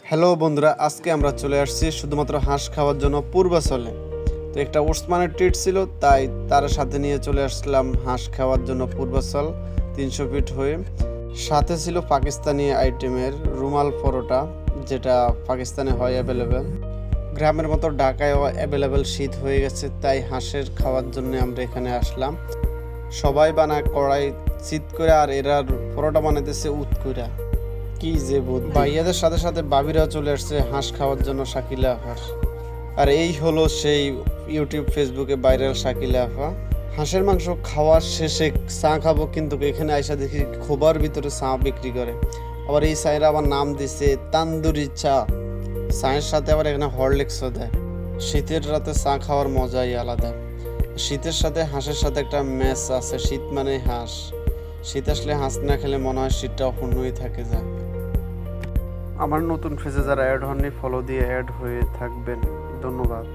Hello বন্ধুরা, আজকে আমরা চলে আসছি শুধুমাত্র হাঁস খাওয়ার জন্য পূর্বাচলে। তো একটা ওসমানের ট্রিট ছিল, তাই তার সাথে নিয়ে চলে আসলাম হাঁস খাওয়ার জন্য পূর্বাচল 300 ফিট হয়ে। সাথে ছিল পাকিস্তানি আইটেমের রুমাল পরোটা, যেটা পাকিস্তানে হয় অ্যাভেলেবেল। গ্রামের মতো ঢাকায়ও অ্যাভেলেবেল শীত হয়ে গেছে, তাই হাঁসের খাওয়ার জন্য আমরা এখানে আসলাম। সবাই বানায় কড়াই চিত করে, আর এরা পরোটা বানাইতেছে উত কইরা। কি যে বুদ্ধি! ভাইয়াদের সাথে সাথে বাবিরাও চলে আসছে হাঁস খাওয়ার জন্য শাকিলা আফার। আর এই হলো সেই ইউটিউব ফেসবুকে ভাইরাল শাকিলা আফা। হাঁসের মাংস খাওয়ার শেষে চা খাবো, কিন্তু এখানে আইসা দেখি খোবার ভিতরে চা বিক্রি করে। আবার এই চায়ের আবার নাম দিছে তান্দুরি চা। চায়ের সাথে আবার এখানে হরলিক্সও দেয়। শীতের রাতে চা খাওয়ার মজাই আলাদা। শীতের সাথে হাঁসের সাথে একটা ম্যাচ আছে, শীত মানে হাঁস। শীত আসলে হাঁস না খেলে মনে হয় শীতটা অপূর্ণই থাকে যায়। আমার নতুন পেজে যারা অ্যাড হননি, ফলো দিয়ে অ্যাড হয়ে থাকবেন। ধন্যবাদ।